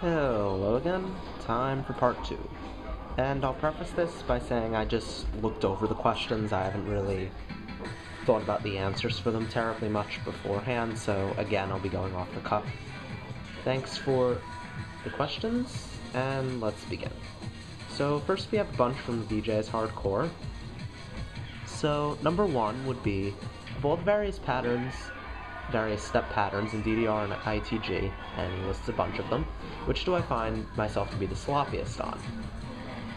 Hello again, time for part 2. And I'll preface this by saying I just looked over the questions. I haven't really thought about the answers for them terribly much beforehand, so again, I'll be going off the cuff. Thanks for the questions, and let's begin. So first we have a bunch from the VJ's Hardcore. So number 1 would be, of all the various step patterns in DDR and ITG, and he lists a bunch of them, which do I find myself to be the sloppiest on?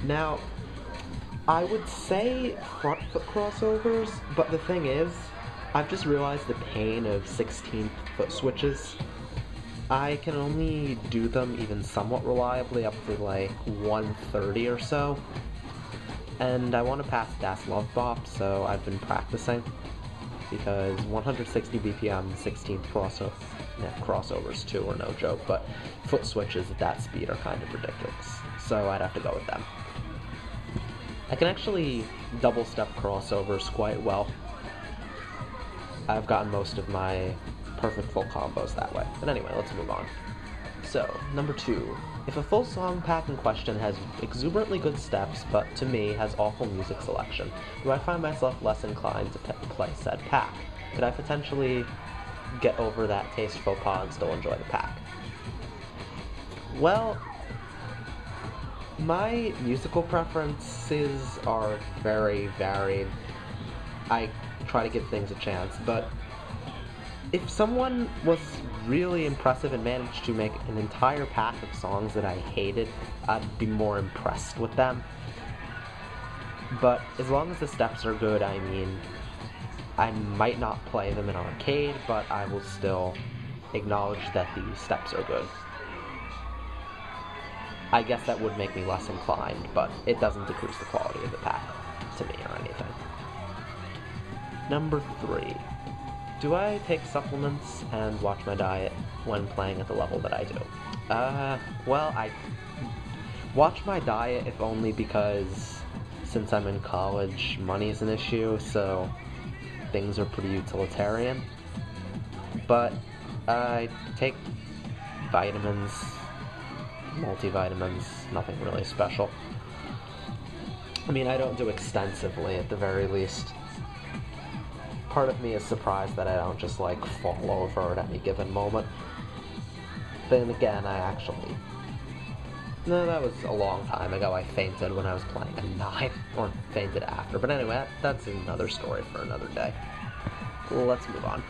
Now, I would say front foot crossovers, but the thing is, I've just realized the pain of 16th foot switches. I can only do them even somewhat reliably up to like 130 or so, and I want to pass Das Love Bop, so I've been practicing. Because 160 BPM 16th crossovers too are no joke, but foot switches at that speed are kind of ridiculous, so I'd have to go with them. I can actually double step crossovers quite well. I've gotten most of my perfect full combos that way. But anyway, let's move on. So, number 2. If a full song pack in question has exuberantly good steps, but to me has awful music selection, do I find myself less inclined to play said pack? Could I potentially get over that taste faux pas and still enjoy the pack? Well, my musical preferences are very varied. I try to give things a chance, but if someone was really impressive and managed to make an entire pack of songs that I hated, I'd be more impressed with them. But as long as the steps are good, I mean, I might not play them in arcade, but I will still acknowledge that the steps are good. I guess that would make me less inclined, but it doesn't decrease the quality of the pack to me or anything. Number 3. Do I take supplements and watch my diet when playing at the level that I do? Well, I watch my diet if only because since I'm in college, money's an issue, so things are pretty utilitarian. But I take vitamins, multivitamins, nothing really special. I mean, I don't do extensively at the very least. Part of me is surprised that I don't just like fall over at any given moment. Then again, no, that was a long time ago. I fainted when I was playing a 9, or fainted after. But anyway, that's another story for another day. Let's move on.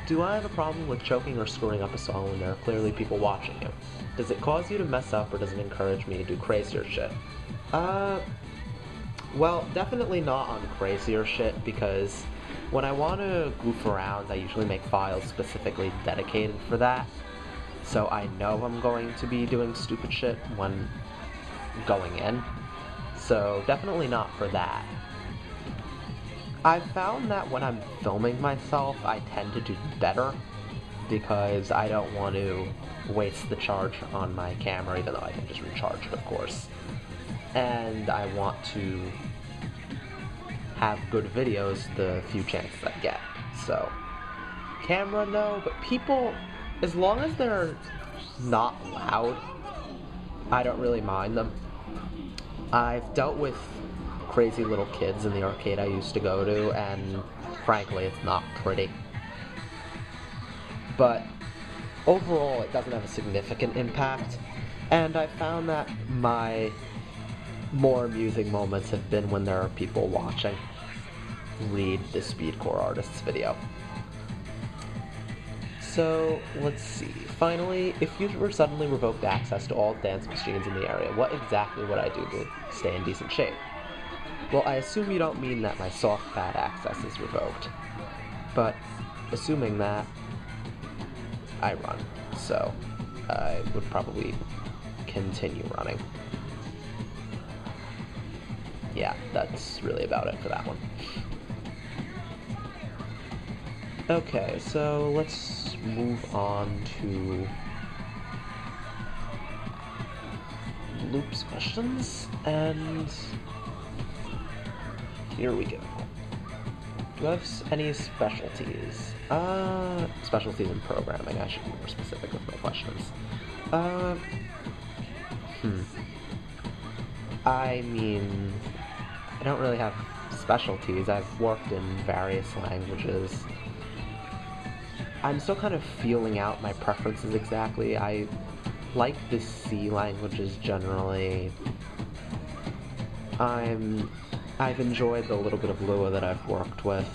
Do I have a problem with choking or screwing up a song when there are clearly people watching you? Does it cause you to mess up, or does it encourage me to do crazier shit? Well, definitely not on crazier shit, because when I want to goof around, I usually make files specifically dedicated for that, so I know I'm going to be doing stupid shit when going in, so definitely not for that. I've found that when I'm filming myself, I tend to do better, because I don't want to waste the charge on my camera, even though I can just recharge it, of course. And I want to have good videos the few chances I get. So, camera, no, but people, as long as they're not loud, I don't really mind them. I've dealt with crazy little kids in the arcade I used to go to, and frankly, it's not pretty. But overall, it doesn't have a significant impact, and I found that my more amusing moments have been when there are people watching. Read the Speedcore Artist's video. So, let's see. Finally, if you were suddenly revoked access to all dance machines in the area, what exactly would I do to stay in decent shape? Well, I assume you don't mean that my soft pad access is revoked. But, assuming that, I run. So, I would probably continue running. Yeah, that's really about it for that one. Okay, so let's move on to Loop's questions, and here we go. Do I have any specialties? Specialties in programming, I should be more specific with my questions. Uh, hmm. I mean, I don't really have specialties. I've worked in various languages. I'm still kind of feeling out my preferences exactly. I like the C languages generally. I've enjoyed the little bit of Lua that I've worked with.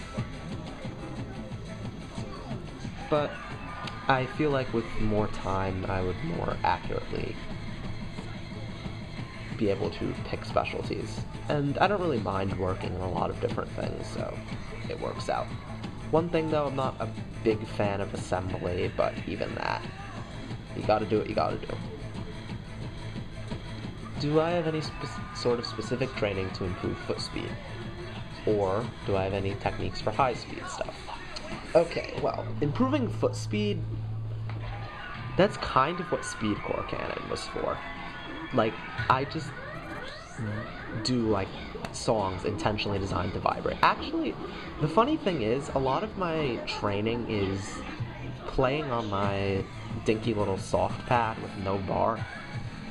But I feel like with more time I would more accurately be able to pick specialties. And I don't really mind working in a lot of different things, so it works out. One thing though, I'm not a big fan of assembly, but even that, you gotta do what you gotta do. Do I have any sort of specific training to improve foot speed? Or do I have any techniques for high speed stuff? Okay, well, improving foot speed, that's kind of what Speedcore Canon was for. Like, I just do, like, songs intentionally designed to vibrate. Actually, the funny thing is, a lot of my training is playing on my dinky little soft pad with no bar.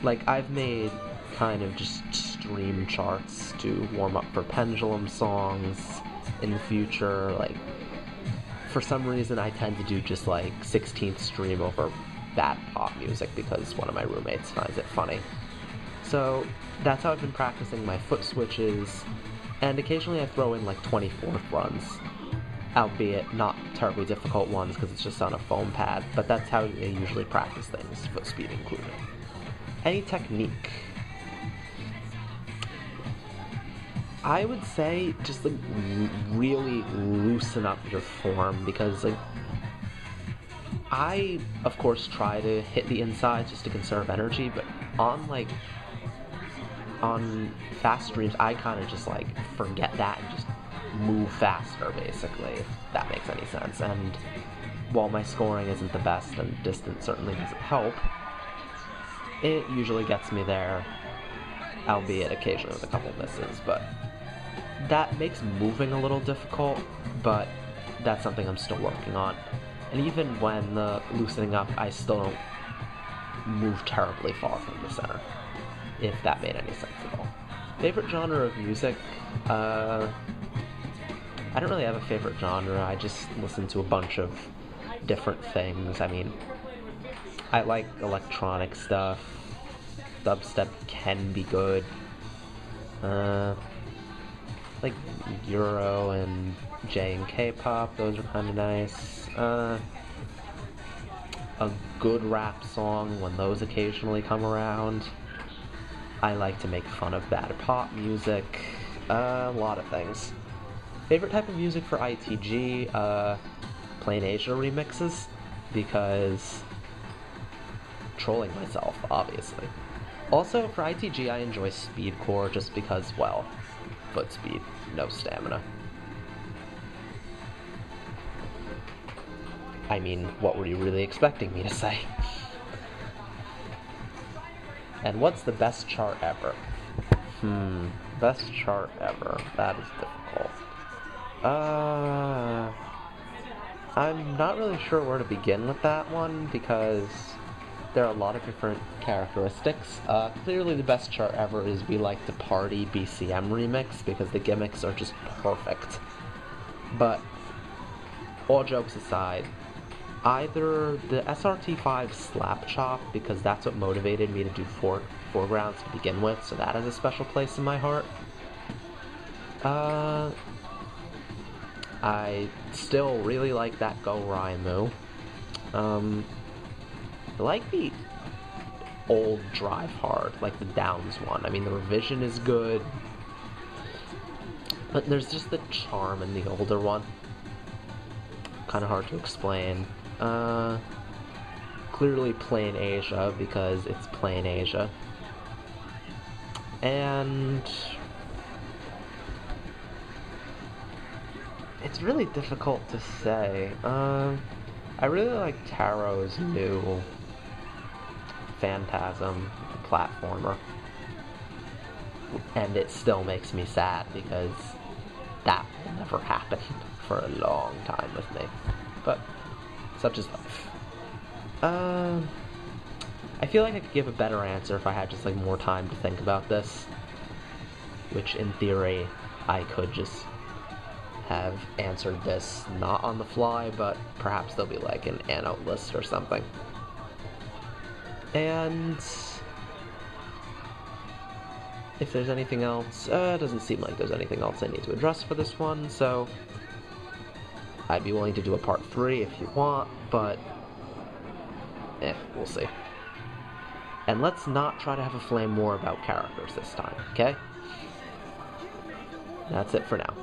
Like, I've made kind of just stream charts to warm up for Pendulum songs in the future. Like, for some reason I tend to do just like 16th stream over bad pop music because one of my roommates finds it funny. So that's how I've been practicing my foot switches, and occasionally I throw in like 24th runs, albeit not terribly difficult ones because it's just on a foam pad, but that's how I usually practice things, foot speed included. Any technique? I would say just like really loosen up your form, because like I of course try to hit the inside just to conserve energy, but on fast streams I kind of just like forget that and just move faster basically, if that makes any sense. And while my scoring isn't the best and distance certainly doesn't help, it usually gets me there, albeit occasionally with a couple misses, but that makes moving a little difficult, but that's something I'm still working on. And even when loosening up, I still don't move terribly far from the center, if that made any sense at all. Favorite genre of music? I don't really have a favorite genre, I just listen to a bunch of different things. I mean, I like electronic stuff, dubstep can be good, like Euro and J and K-pop, those are kind of nice. A good rap song when those occasionally come around. I like to make fun of bad pop music. A lot of things. Favorite type of music for ITG? Plain Asia remixes, because trolling myself, obviously. Also, for ITG, I enjoy speedcore just because, well, foot speed, no stamina. I mean, what were you really expecting me to say? And what's the best chart ever? Best chart ever. That is difficult. I'm not really sure where to begin with that one, because there are a lot of different characteristics. Clearly the best chart ever is We Like to Party BCM remix, because the gimmicks are just perfect. But all jokes aside, either the SRT5 Slap Chop, because that's what motivated me to do foregrounds to begin with, so that has a special place in my heart. I still really like that Go Raimu. I like the old Drive Hard, like the Downs one. I mean, the revision is good, but there's just the charm in the older one. Kind of hard to explain. Clearly Plain Asia, because it's Plain Asia. And it's really difficult to say. I really like Taro's new Phantasm platformer, and it still makes me sad because that will never happen for a long time with me, but such is life. I feel like I could give a better answer if I had just like more time to think about this, which in theory I could just have answered this not on the fly, but perhaps there'll be like an annotate list or something. And if there's anything else, it doesn't seem like there's anything else I need to address for this one, so I'd be willing to do a part 3 if you want, but we'll see. And let's not try to have a flame war about characters this time, okay? That's it for now.